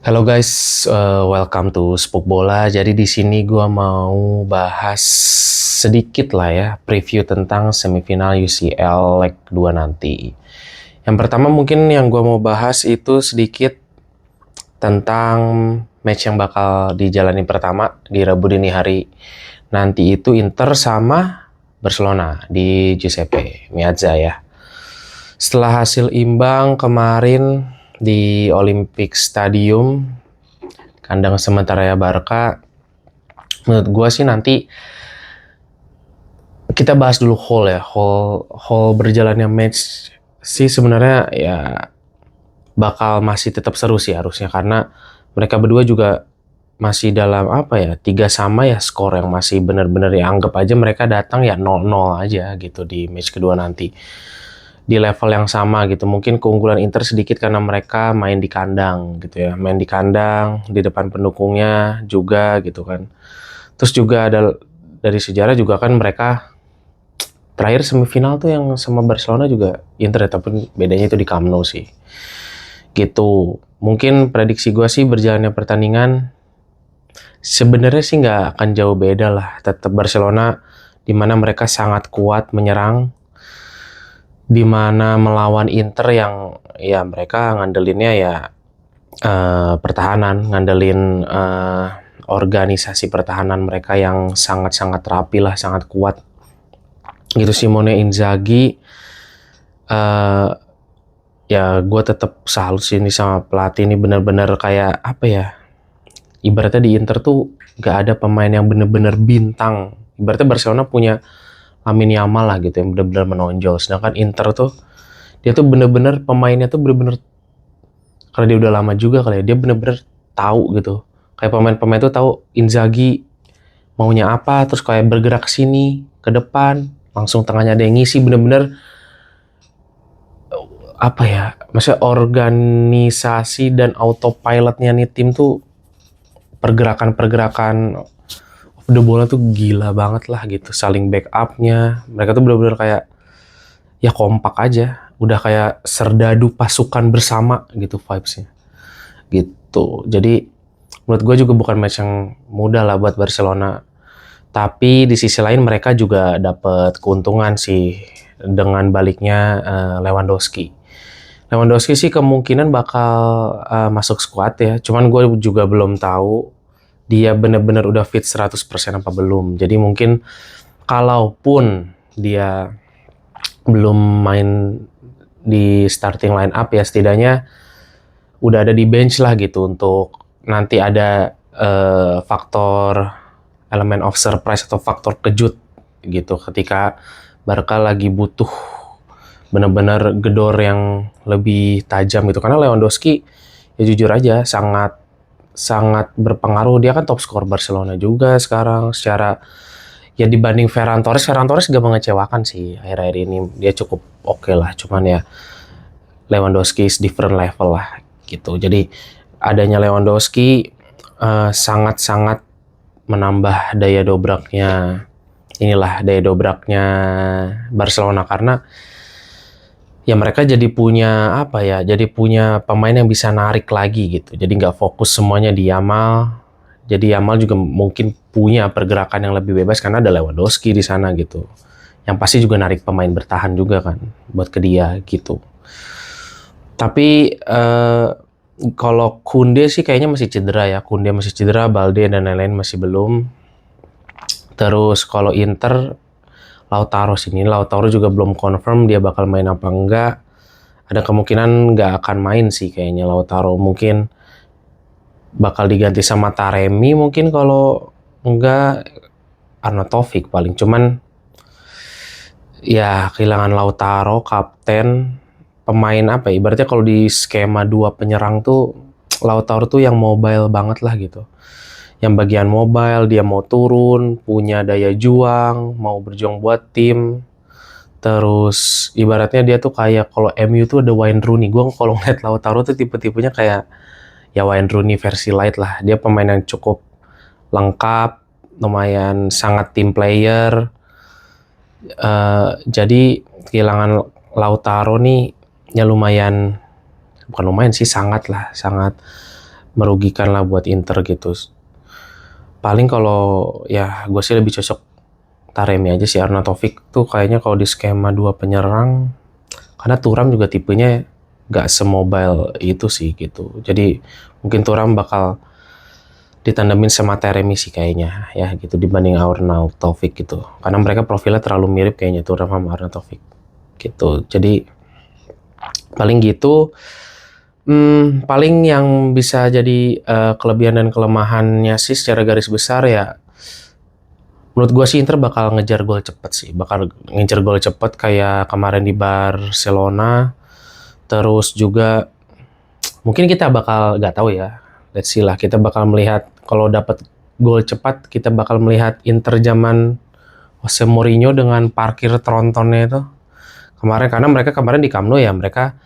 Halo guys, welcome to Spook Bola. Jadi di sini gua mau bahas sedikit lah ya, preview tentang semifinal UCL leg 2 nanti. Yang pertama mungkin yang gua mau bahas itu sedikit tentang match yang bakal dijalani pertama di Rabu dini hari. Nanti itu Inter sama Barcelona di Giuseppe Meazza ya. Setelah hasil imbang kemarin di Olympic Stadium, kandang sementara ya Barca, menurut gue sih nanti kita bahas dulu whole berjalannya match sih sebenarnya ya bakal masih tetap seru sih harusnya, karena mereka berdua juga masih dalam apa ya, 3-3 ya skor yang masih benar-benar ya, anggap aja mereka datang ya 0-0 aja gitu di match kedua nanti. Di level yang sama gitu. Mungkin keunggulan Inter sedikit karena mereka main di kandang gitu ya. Main di kandang, di depan pendukungnya juga gitu kan. Terus juga ada dari sejarah juga kan mereka terakhir semifinal tuh yang sama Barcelona juga Inter ya, tapi bedanya itu di Camp Nou sih. Gitu. Mungkin prediksi gue sih berjalannya pertandingan sebenarnya sih nggak akan jauh beda lah. Tetap Barcelona di mana mereka sangat kuat menyerang, di mana melawan Inter yang ya mereka ngandelinnya ya pertahanan, ngandelin organisasi pertahanan mereka yang sangat-sangat rapi lah, sangat kuat. Gitu. Simone Inzaghi, ya gue tetap salut sih ini sama pelatih ini, benar-benar kayak apa ya? Ibaratnya di Inter tuh gak ada pemain yang benar-benar bintang. Ibaratnya Barcelona punya Lamine Yamal lah gitu yang benar-benar menonjol. Sedangkan Inter tuh dia tuh bener-bener pemainnya tuh bener-bener, karena dia udah lama juga kali ya, dia bener-bener tahu gitu. Kayak pemain-pemain tuh tahu Inzaghi maunya apa, terus kayak bergerak ke sini, ke depan, langsung tengahnya ada yang ngisi, bener-bener apa ya, maksudnya organisasi dan autopilotnya nih tim tuh, pergerakan-pergerakan the bola tuh gila banget lah gitu, saling backupnya, mereka tuh bener-bener kayak ya kompak aja, udah kayak serdadu pasukan bersama gitu vibes-nya gitu. Jadi menurut gue juga bukan match yang mudah lah buat Barcelona, tapi di sisi lain mereka juga dapat keuntungan sih dengan baliknya Lewandowski. Lewandowski sih kemungkinan bakal masuk squad ya, cuman gue juga belum tahu dia benar-benar udah fit 100% apa belum. Jadi mungkin kalaupun dia belum main di starting line up ya, setidaknya udah ada di bench lah gitu, untuk nanti ada faktor elemen of surprise atau faktor kejut gitu ketika Barca lagi butuh benar-benar gedor yang lebih tajam gitu. Karena Lewandowski ya jujur aja sangat berpengaruh, dia kan top skor Barcelona juga sekarang. Secara ya dibanding Ferran Torres gak mengecewakan sih akhir-akhir ini, dia cukup oke lah, cuman ya Lewandowski is different level lah gitu. Jadi adanya Lewandowski sangat-sangat menambah daya dobraknya Barcelona, karena ya mereka jadi punya apa ya, jadi punya pemain yang bisa narik lagi gitu. Jadi nggak fokus semuanya di Yamal. Jadi Yamal juga mungkin punya pergerakan yang lebih bebas karena ada Lewandowski di sana gitu. Yang pasti juga narik pemain bertahan juga kan buat ke dia gitu. Tapi kalau Koundé sih kayaknya masih cedera ya. Koundé masih cedera, Balde dan lain-lain masih belum. Terus kalau Inter, Lautaro juga belum confirm dia bakal main apa enggak. Ada kemungkinan nggak akan main sih kayaknya Lautaro, mungkin bakal diganti sama Taremi mungkin, kalau enggak Arnautovic paling. Cuman ya kehilangan Lautaro, kapten, pemain apa ya, ibaratnya kalau di skema dua penyerang tuh Lautaro tuh yang mobile banget lah gitu. Yang bagian mobile, dia mau turun, punya daya juang, mau berjuang buat tim. Terus ibaratnya dia tuh kayak kalau MU tuh ada Wayne Rooney. Gue kalau ngeliat Lautaro tuh tipe-tipenya kayak ya Wayne Rooney versi light lah. Dia pemain yang cukup lengkap, lumayan sangat team player. Jadi kehilangan Lautaro nih ya lumayan, bukan lumayan sih, sangat merugikan lah buat Inter gitu. Paling kalau ya gue sih lebih cocok Taremi aja sih. Arnautovic tuh kayaknya kalau di skema dua penyerang, karena Thuram juga tipenya gak semobile itu sih gitu. Jadi mungkin Thuram bakal ditandemin sama Taremi sih kayaknya ya gitu dibanding Arnautovic gitu. Karena mereka profilnya terlalu mirip kayaknya Thuram sama Arnautovic gitu. Jadi paling gitu. Paling yang bisa jadi kelebihan dan kelemahannya sih secara garis besar ya, menurut gue sih Inter bakal ngejar gol cepet sih, bakal ngejar gol cepet kayak kemarin di Barcelona. Terus juga mungkin kita bakal nggak tahu ya, let's see lah, kita bakal melihat kalau dapat gol cepat kita bakal melihat Inter zaman Jose Mourinho dengan parkir trontonnya itu kemarin, karena mereka kemarin di Camp Nou ya mereka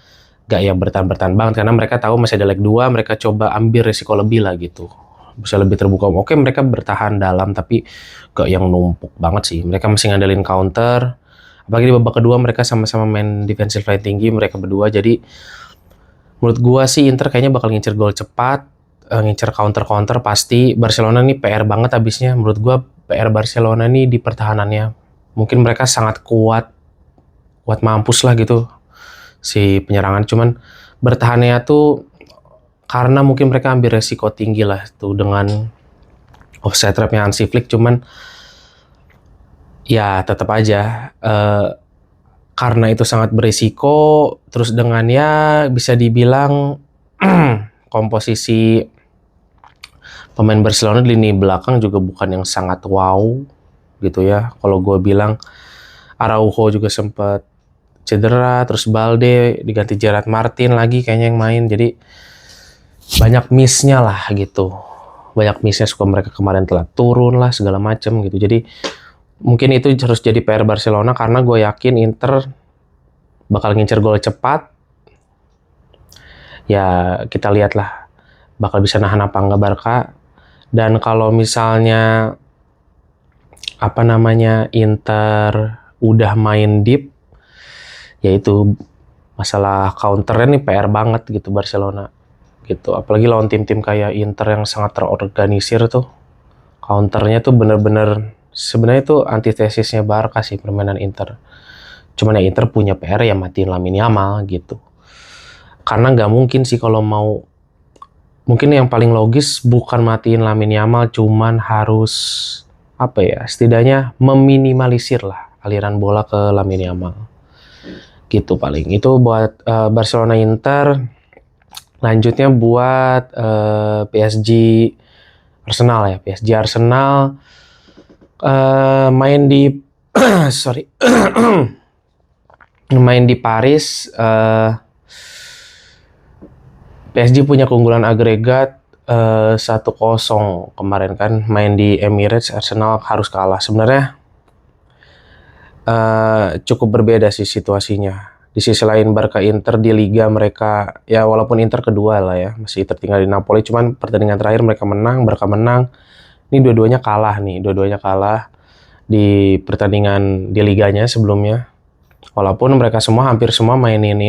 gak yang bertahan-bertahan banget karena mereka tahu masih ada leg 2, mereka coba ambil resiko lebih lah gitu, bisa lebih terbuka. Oke, mereka bertahan dalam tapi gak yang numpuk banget sih, mereka masih ngandelin counter, apalagi di babak kedua mereka sama-sama main defensive line tinggi mereka berdua. Jadi menurut gua sih Inter kayaknya bakal ngincer gol cepat, ngincer counter-counter pasti. Barcelona nih PR banget abisnya, menurut gua PR Barcelona nih di pertahanannya, mungkin mereka sangat kuat mampus lah gitu si penyerangan, cuman bertahannya tuh karena mungkin mereka ambil resiko tinggi lah tuh dengan offside trapnya Hansi Flick. Cuman ya tetap aja karena itu sangat berisiko, terus dengan ya bisa dibilang komposisi pemain Barcelona di lini belakang juga bukan yang sangat wow gitu ya. Kalau gue bilang Araujo juga sempat cedera, terus Balde diganti Gerard Martin lagi kayaknya yang main, jadi banyak miss-nya lah gitu, banyak miss-nya, suka mereka kemarin telat turun lah segala macem gitu. Jadi mungkin itu harus jadi PR Barcelona, karena gue yakin Inter bakal ngincer gol cepat ya, kita lihat lah bakal bisa nahan apa enggak Barca. Dan kalau misalnya Inter udah main deep, yaitu masalah counternya nih PR banget gitu Barcelona gitu, apalagi lawan tim-tim kayak Inter yang sangat terorganisir tuh, counternya tuh bener-bener sebenarnya tuh antitesisnya Barca sih permainan Inter. Cuman ya Inter punya PR ya matiin Lamine Yamal gitu, karena nggak mungkin sih kalau mau, mungkin yang paling logis bukan matiin Lamine Yamal, cuman harus setidaknya meminimalisir lah aliran bola ke Lamine Yamal gitu. Paling itu buat Barcelona Inter. Lanjutnya buat PSG Arsenal ya. PSG Arsenal main di sorry main di Paris. PSG punya keunggulan agregat 1-0 kemarin kan, main di Emirates. Arsenal harus kalah. Sebenarnya cukup berbeda sih situasinya. Di sisi lain Barca Inter di Liga mereka ya, walaupun Inter kedua lah ya, masih tertinggal di Napoli, cuman pertandingan terakhir mereka menang, Barca menang. Ini dua-duanya kalah di pertandingan di liganya sebelumnya. Walaupun mereka semua hampir semua mainin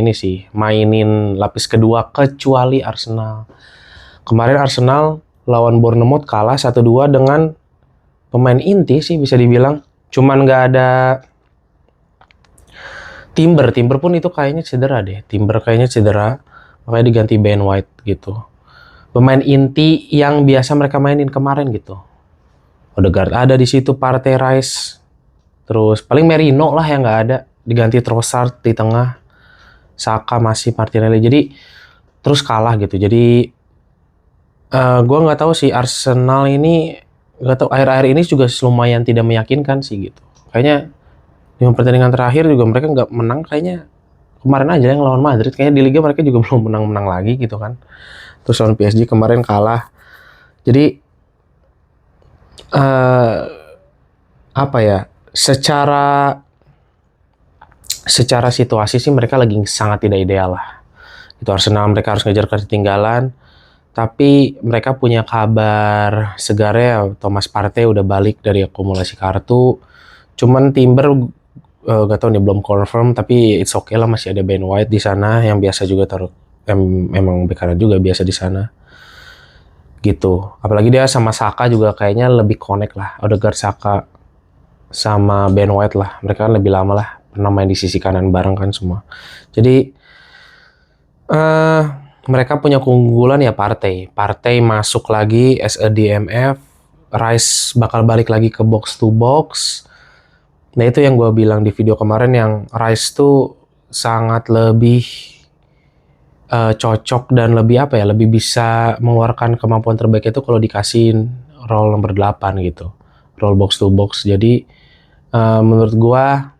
lapis kedua kecuali Arsenal. Kemarin Arsenal lawan Bournemouth kalah 1-2 dengan pemain inti sih bisa dibilang. Cuman nggak ada Timber pun itu kayaknya cedera deh. Makanya diganti Ben White gitu. Pemain inti yang biasa mereka mainin kemarin gitu. Odegaard ada di situ, Partey, Rice. Terus paling Merino lah yang nggak ada. Diganti Trossard di tengah. Saka masih, Martinelli. Jadi terus kalah gitu. Jadi gue nggak tahu sih Arsenal ini, nggak tahu akhir-akhir ini juga lumayan tidak meyakinkan sih gitu. Kayaknya 5 pertandingan terakhir juga mereka nggak menang, kayaknya kemarin aja yang lawan Madrid, kayaknya di Liga mereka juga belum menang-menang lagi gitu kan. Terus lawan PSG kemarin kalah. Jadi secara situasi sih mereka lagi sangat tidak ideal lah. Itu Arsenal mereka harus ngejar ketertinggalan, tapi mereka punya kabar segarnya Thomas Partey udah balik dari akumulasi kartu. Cuman Timber gak tau nih, belum confirm, tapi it's okay lah, masih ada Ben White di sana yang biasa juga emang bek kanan juga biasa di sana. gitu. Apalagi dia sama Saka juga kayaknya lebih connect lah. Odegaard, Saka sama Ben White lah. Mereka kan lebih lama lah pernah main di sisi kanan bareng kan semua. Jadi mereka punya keunggulan ya Partey. Partey masuk lagi as a DMF. Rice bakal balik lagi ke box to box. Nah itu yang gue bilang di video kemarin, yang Rice tuh sangat lebih cocok dan lebih apa ya, lebih bisa mengeluarkan kemampuan terbaik itu kalau dikasihin role nomor 8 gitu, role box to box. Jadi menurut gua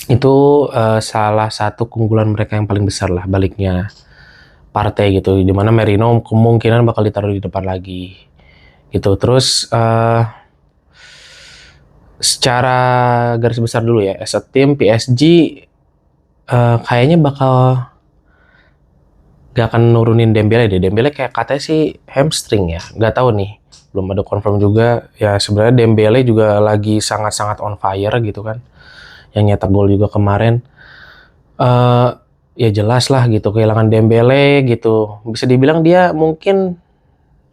itu salah satu keunggulan mereka yang paling besar lah, baliknya Partey gitu, dimana Merino kemungkinan bakal ditaruh di depan lagi gitu. Terus secara garis besar dulu ya, as a team PSG kayaknya bakal gak akan nurunin Dembele deh. Dembele kayak katanya sih hamstring ya, nggak tahu nih, belum ada confirm juga. Ya sebenarnya Dembele juga lagi sangat-sangat on fire gitu kan, yang nyetak gol juga kemarin. Ya jelas lah gitu, kehilangan Dembele gitu, bisa dibilang dia mungkin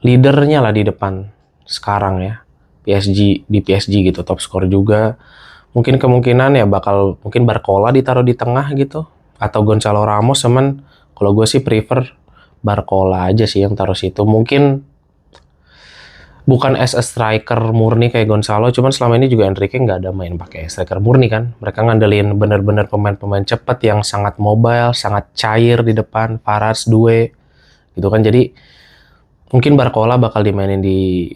leadernya lah di depan sekarang ya, di PSG gitu, top skor juga. Mungkin kemungkinan ya bakal mungkin Barcola ditaruh di tengah gitu, atau Gonzalo Ramos. Cuman kalau gue sih prefer Barcola aja sih yang taruh situ. Mungkin bukan as a striker murni kayak Gonzalo, cuman selama ini juga Enrique nggak ada main pakai striker murni kan. Mereka ngandelin bener-bener pemain-pemain cepat yang sangat mobile, sangat cair di depan, Farad, Due gitu kan. Jadi mungkin Barcola bakal dimainin di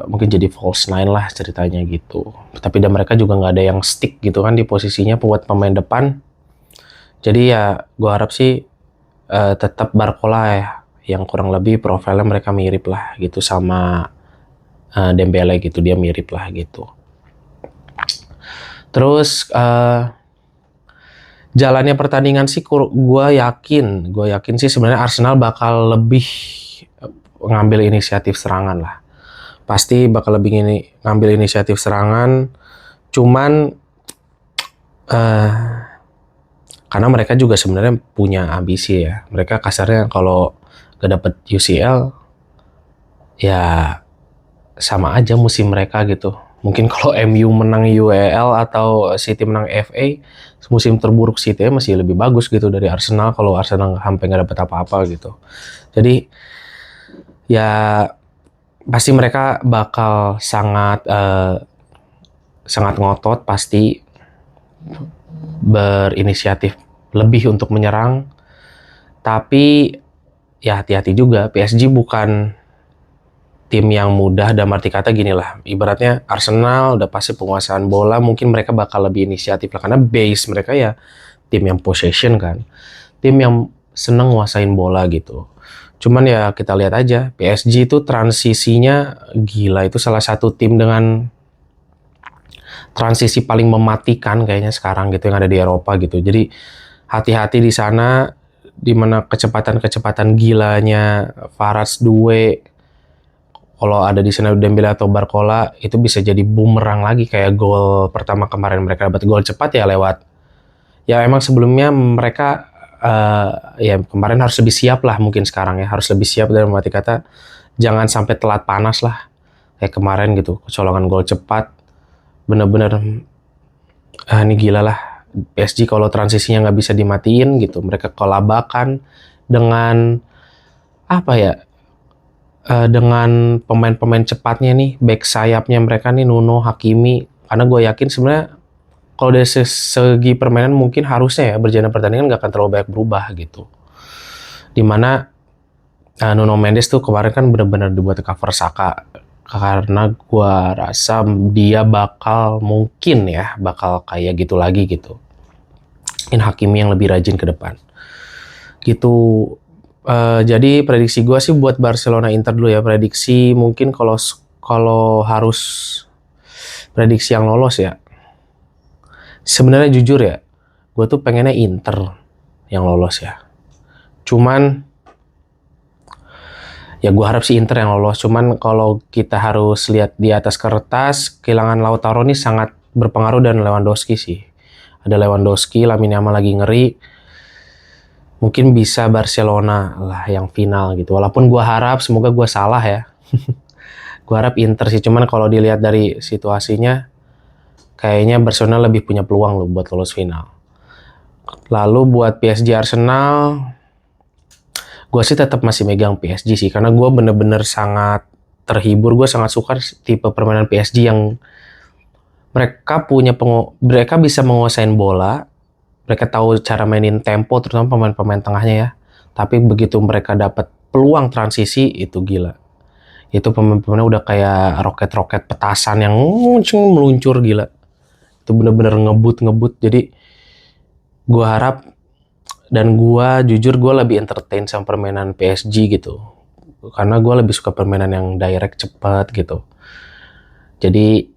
mungkin jadi false nine lah ceritanya gitu. Tapi dan mereka juga nggak ada yang stick gitu kan di posisinya buat pemain depan. Jadi ya gue harap sih tetap Barcola ya, yang kurang lebih profilnya mereka mirip lah gitu sama Dembele gitu, dia mirip lah gitu. Terus jalannya pertandingan sih gue yakin sih sebenarnya Arsenal bakal lebih ngambil inisiatif serangan lah. Pasti bakal lebih ngambil inisiatif serangan. Cuman karena mereka juga sebenarnya punya ambisi ya. Mereka kasarnya kalau gak dapet UCL ya sama aja musim mereka gitu. Mungkin kalau MU menang UEL atau City menang FA, musim terburuk City masih lebih bagus gitu dari Arsenal kalau Arsenal sampai nggak dapet apa-apa gitu. Jadi ya pasti mereka bakal sangat ngotot, pasti berinisiatif lebih untuk menyerang. Tapi ya hati-hati juga, PSG bukan tim yang mudah. Dan arti kata gini lah, ibaratnya Arsenal udah pasti penguasaan bola, mungkin mereka bakal lebih inisiatif lah, karena base mereka ya tim yang possession kan, tim yang seneng nguasain bola gitu. Cuman ya kita lihat aja, PSG itu transisinya gila, itu salah satu tim dengan transisi paling mematikan kayaknya sekarang gitu yang ada di Eropa gitu. Jadi hati-hati di sana, di mana kecepatan gilanya Farad, Due, kalau ada di sana Dembele atau Barcola, itu bisa jadi bumerang lagi kayak gol pertama kemarin. Mereka dapat gol cepat ya lewat. Ya emang sebelumnya mereka ya kemarin harus lebih siap lah, mungkin sekarang ya harus lebih siap dalam arti kata jangan sampai telat panas lah kayak kemarin gitu, kecolongan gol cepat. Bener-bener ini gila lah PSG kalau transisinya nggak bisa dimatiin gitu. Mereka kolabakan dengan apa ya, dengan pemain-pemain cepatnya nih, back sayapnya mereka nih, Nuno, Hakimi. Karena gue yakin sebenarnya kalau dari segi permainan mungkin harusnya ya berjalan pertandingan nggak akan terlalu banyak berubah gitu. Dimana Nuno Mendes tuh kemarin kan benar-benar dibuat cover Saka, karena gue rasa dia bakal kayak gitu lagi gitu. In Hakimi yang lebih rajin ke depan gitu. Jadi prediksi gue sih buat Barcelona Inter dulu ya. Prediksi mungkin kalau harus prediksi yang lolos ya, sebenarnya jujur ya, gue tuh pengennya Inter yang lolos ya. Cuman ya gue harap sih Inter yang lolos. Cuman kalau kita harus lihat di atas kertas, kehilangan Lautaro ini sangat berpengaruh, dan Lewandowski sih. Ada Lewandowski, Lamine Yamal lagi ngeri. Mungkin bisa Barcelona lah yang final gitu. Walaupun gua harap, semoga gua salah ya. Gua harap Inter sih, cuman kalau dilihat dari situasinya, kayaknya Barcelona lebih punya peluang loh buat lolos final. Lalu buat PSG Arsenal, gue sih tetap masih megang PSG sih, karena gue bener-bener sangat terhibur, gue sangat suka tipe permainan PSG yang mereka bisa menguasain bola, mereka tahu cara mainin tempo, terutama pemain-pemain tengahnya ya. Tapi begitu mereka dapat peluang transisi, itu gila. Itu pemain-pemainnya udah kayak roket-roket petasan yang meluncur gila. Itu bener-bener ngebut-ngebut. Jadi gue harap, dan gue jujur gue lebih entertain sama permainan PSG gitu. Karena gue lebih suka permainan yang direct, cepat gitu. Jadi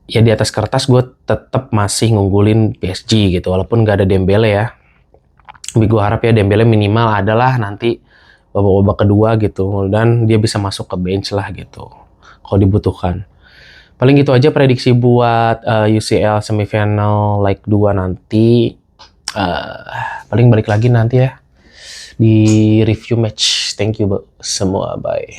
ya di atas kertas gue tetap masih ngunggulin PSG gitu, walaupun gak ada Dembele ya. Tapi gue harap ya Dembele minimal adalah nanti babak-babak kedua gitu, dan dia bisa masuk ke bench lah gitu kalau dibutuhkan. Paling gitu aja prediksi buat UCL semifinal leg 2 nanti. Paling balik lagi nanti ya di review match. Thank you semua, bye.